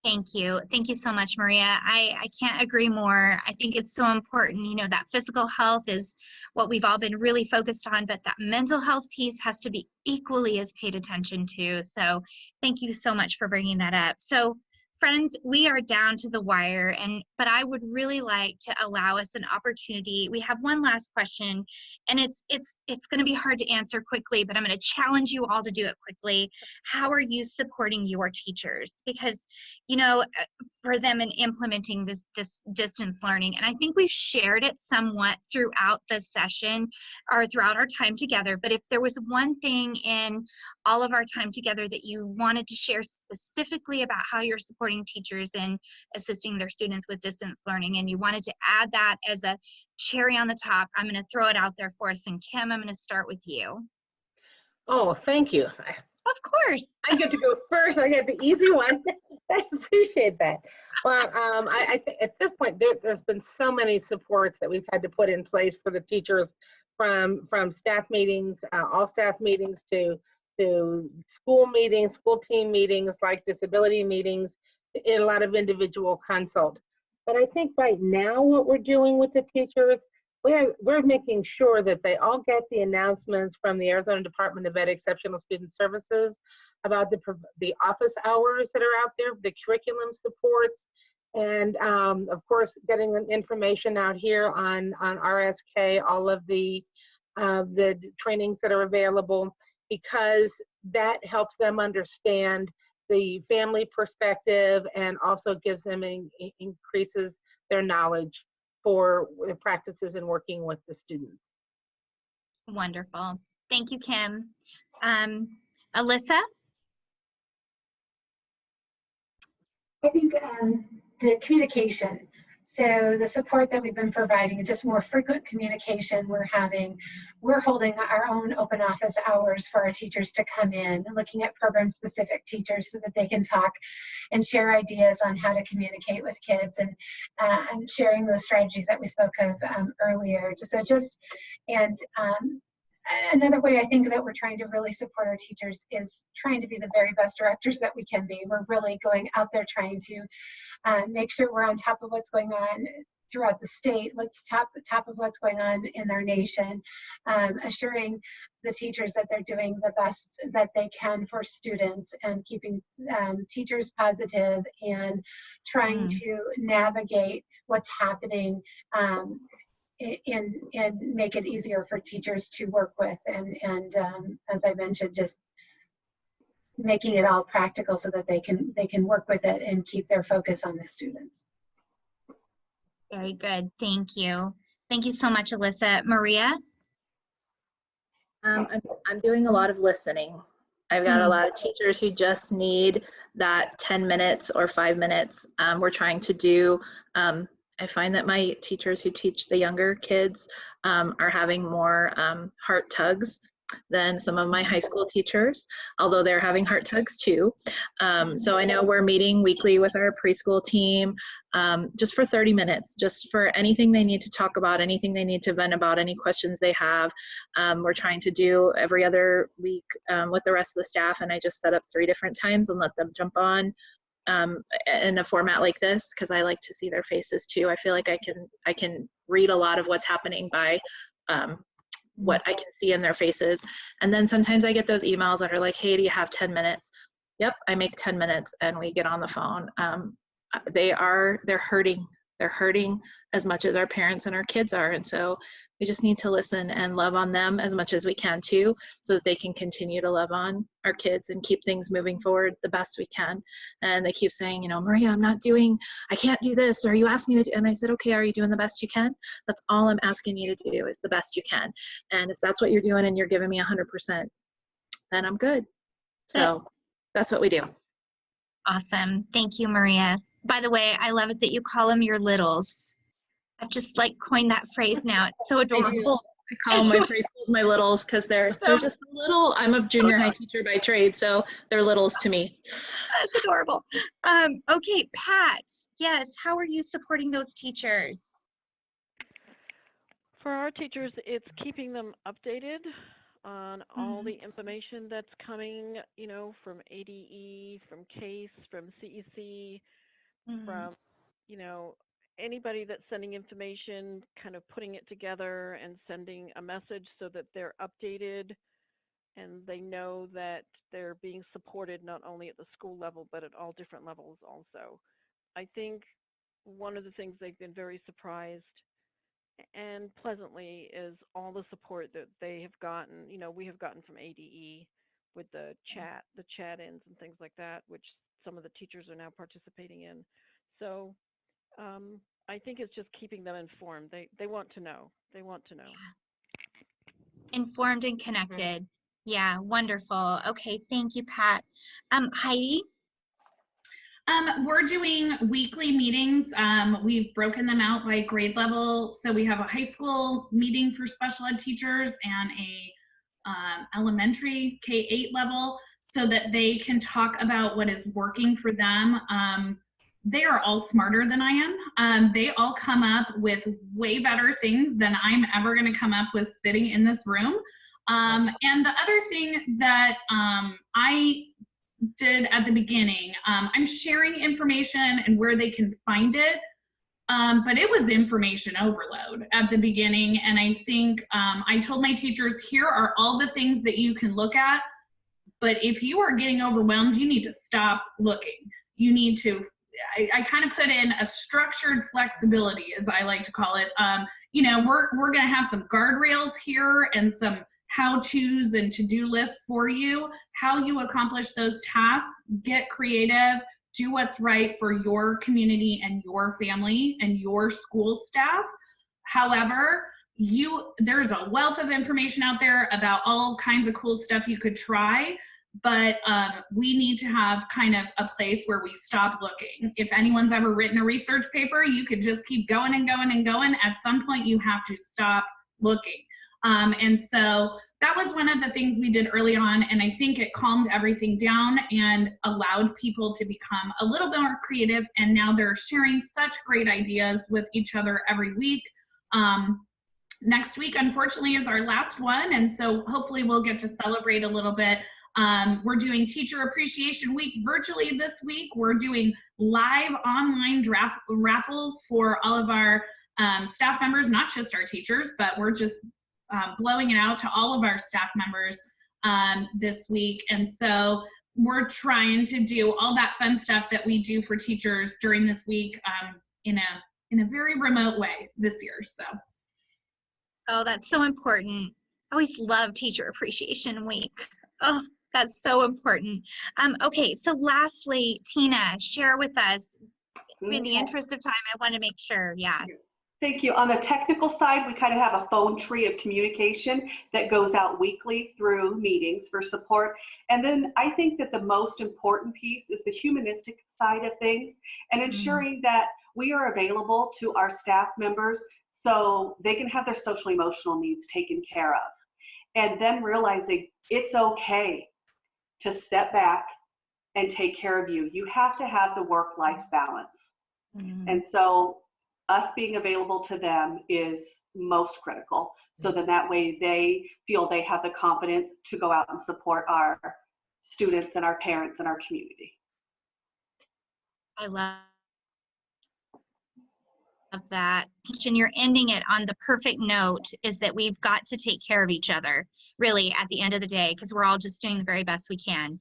Thank you. Thank you so much, Maria. I can't agree more. I think it's so important, that physical health is what we've all been really focused on, but that mental health piece has to be equally as paid attention to. So thank you so much for bringing that up. So Friends, we are down to the wire, but I would really like to allow us an opportunity. We have one last question, and it's going to be hard to answer quickly, but I'm going to challenge you all to do it quickly. How are you supporting your teachers? Because, you know, for them in implementing this distance learning, and I think we've shared it somewhat throughout the session or throughout our time together, but if there was one thing in all of our time together that you wanted to share specifically about how you're supporting teachers and assisting their students with distance learning, and you wanted to add that as a cherry on the top, I'm going to throw it out there for us. And Kim, I'm going to start with you. Oh, thank you. Of course. I get to go first. I get the easy one. I appreciate that. Well, I think at this point, there's been so many supports that we've had to put in place for the teachers, from staff meetings, all staff meetings, to school meetings, school team meetings, like disability meetings, in a lot of individual consult. But I think right now what we're doing with the teachers, we're making sure that they all get the announcements from the Arizona Department of Ed Exceptional Student Services about the office hours that are out there, the curriculum supports, and of course getting them information out here on RSK, all of the trainings that are available, because that helps them understand the family perspective and also gives them increases their knowledge for practices and working with the students. Wonderful. Thank you, Kim. Alissa? I think the communication. So the support that we've been providing, just more frequent communication we're holding our own open office hours for our teachers to come in, looking at program specific teachers so that they can talk and share ideas on how to communicate with kids, and sharing those strategies that we spoke of earlier. Another way I think that we're trying to really support our teachers is trying to be the very best directors that we can be. We're really going out there trying to make sure we're on top of what's going on throughout the state, top of what's going on in our nation, assuring the teachers that they're doing the best that they can for students, and keeping teachers positive, and trying to navigate what's happening and make it easier for teachers to work with, and as I mentioned, just making it all practical so that they can work with it and keep their focus on the students. Very good. Thank you. Thank you so much, Alissa. Maria? I'm doing a lot of listening. I've got a lot of teachers who just need that 10 minutes or 5 minutes. We're trying to do, I find that my teachers who teach the younger kids are having more heart tugs than some of my high school teachers, although they're having heart tugs too. So I know we're meeting weekly with our preschool team, just for 30 minutes, just for anything they need to talk about, anything they need to vent about, any questions they have. We're trying to do every other week with the rest of the staff, and I just set up 3 different times and let them jump on in a format like this, because I like to see their faces too. I feel like I can read a lot of what's happening by what I can see in their faces. And then sometimes I get those emails that are like, hey, do you have 10 minutes? Yep, I make 10 minutes and we get on the phone. They're hurting. They're hurting as much as our parents and our kids are. And so we just need to listen and love on them as much as we can too, so that they can continue to love on our kids and keep things moving forward the best we can. And they keep saying, you know, Maria, I can't do this, or you asked me to do, and I said, okay, are you doing the best you can? That's all I'm asking you to do, is the best you can. And if that's what you're doing and you're giving me 100%, then I'm good. So that's what we do. Awesome. Thank you, Maria. By the way, I love it that you call them your littles. I've just like coined that phrase now. It's so adorable. I call my preschools my littles because they're just a little. I'm a junior high teacher by trade, so they're littles to me. That's adorable. Okay, Pat. Yes, how are you supporting those teachers? For our teachers, it's keeping them updated on all the information that's coming, you know, from ADE, from CASE, from CEC, from, you know, anybody that's sending information, kind of putting it together and sending a message so that they're updated and they know that they're being supported not only at the school level, but at all different levels also. I think one of the things they've been very surprised and pleasantly is all the support that they have gotten. You know, we have gotten from ADE with the chat-ins and things like that, which some of the teachers are now participating in. So I think it's just keeping them informed. They want to know. They want to know. Informed and connected. Yeah, wonderful. Okay, thank you, Pat. Heidi? We're doing weekly meetings. We've broken them out by grade level. So we have a high school meeting for special ed teachers and a elementary K-8 level so that they can talk about what is working for them. They are all smarter than I am. They all come up with way better things than I'm ever going to come up with sitting in this room. And the other thing that I did at the beginning, I'm sharing information and where they can find it, but it was information overload at the beginning. And I think I told my teachers, here are all the things that you can look at, but if you are getting overwhelmed, you need to stop looking. You need to, I kind of put in a structured flexibility, as I like to call it. You know, we're going to have some guardrails here and some how-tos and to-do lists for you, how you accomplish those tasks, get creative, do what's right for your community and your family and your school staff. However, there's a wealth of information out there about all kinds of cool stuff you could try, but we need to have kind of a place where we stop looking. If anyone's ever written a research paper, you could just keep going and going and going. At some point, you have to stop looking. And so that was one of the things we did early on, and I think it calmed everything down and allowed people to become a little bit more creative, and now they're sharing such great ideas with each other every week. Next week, unfortunately, is our last one, and so hopefully we'll get to celebrate a little bit. We're doing Teacher Appreciation Week virtually this week. We're doing live online raffles for all of our staff members, not just our teachers, but we're just blowing it out to all of our staff members this week. And so we're trying to do all that fun stuff that we do for teachers during this week in a very remote way this year. So. Oh, that's so important. I always love Teacher Appreciation Week. Oh, that's so important. Okay, so lastly, Tina, share with us. In the interest of time, I want to make sure, yeah. Thank you. On the technical side, we kind of have a phone tree of communication that goes out weekly through meetings for support. And then I think that the most important piece is the humanistic side of things and ensuring that we are available to our staff members so they can have their social emotional needs taken care of. And then realizing it's okay to step back and take care of you. You have to have the work-life balance. And so us being available to them is most critical. So then that way they feel they have the confidence to go out and support our students and our parents and our community. I love that. And you're ending it on the perfect note, is that we've got to take care of each other, really, at the end of the day, because we're all just doing the very best we can.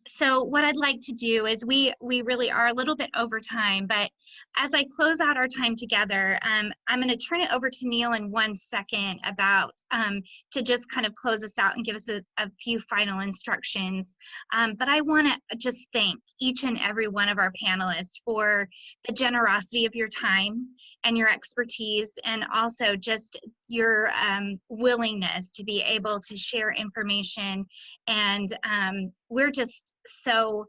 So what I'd like to do is we really are a little bit over time, but as I close out our time together, I'm going to turn it over to Neil in 1 second about to just kind of close us out and give us a few final instructions. But I want to just thank each and every one of our panelists for the generosity of your time and your expertise, and also just your willingness to be able to share information. And we're just so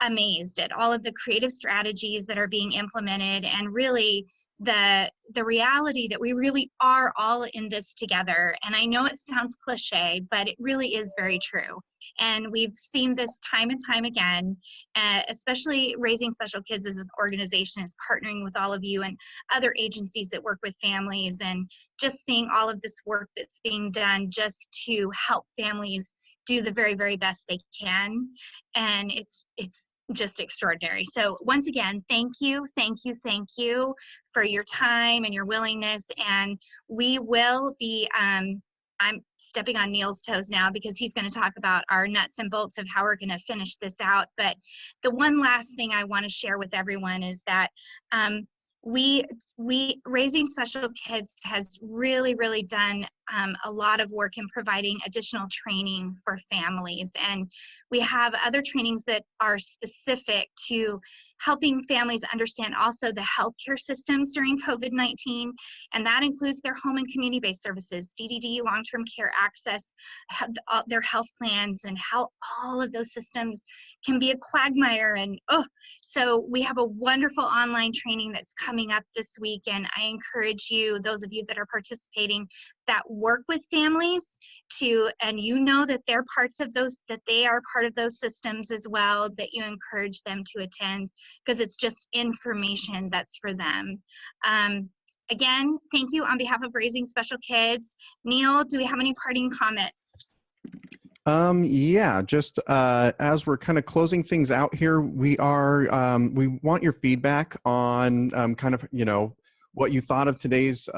amazed at all of the creative strategies that are being implemented, and really the reality that we really are all in this together. And I know it sounds cliche, but it really is very true. And we've seen this time and time again, especially Raising Special Kids as an organization is partnering with all of you and other agencies that work with families, and just seeing all of this work that's being done just to help families do the very, very best they can. And it's just extraordinary. So once again, thank you for your time and your willingness. And we will be I'm stepping on Neil's toes now because he's going to talk about our nuts and bolts of how we're going to finish this out. But the one last thing I want to share with everyone is that we Raising Special Kids has really done a lot of work in providing additional training for families, and we have other trainings that are specific to helping families understand also the healthcare systems during COVID-19, and that includes their home and community-based services, DDD, long-term care access, their health plans, and how all of those systems can be a quagmire. And so we have a wonderful online training that's coming up this week, and I encourage you, those of you that are participating, that work with families and you know that they're parts of those, that they are part of those systems as well, that you encourage them to attend, because it's just information that's for them. Again, thank you on behalf of Raising Special Kids. Neil, do we have any parting comments? Yeah, just as we're kind of closing things out here, we want your feedback on kind of, what you thought of today's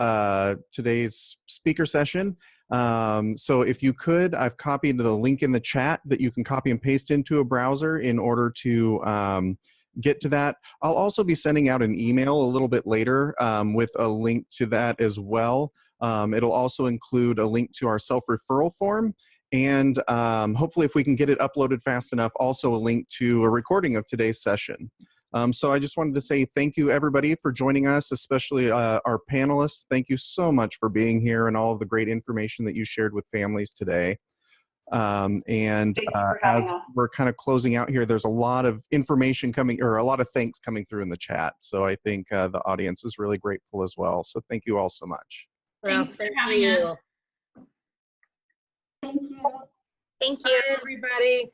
speaker session. So if you could, I've copied the link in the chat that you can copy and paste into a browser in order to get to that. I'll also be sending out an email a little bit later with a link to that as well. It'll also include a link to our self-referral form, and hopefully if we can get it uploaded fast enough, also a link to a recording of today's session. So I just wanted to say thank you everybody for joining us, especially our panelists. Thank you so much for being here and all of the great information that you shared with families today. And as we're kind of closing out here, there's a lot of information coming, or a lot of thanks coming through in the chat. So I think the audience is really grateful as well. So thank you all so much. Thanks for having us. Thank you. Thank you. Bye, everybody.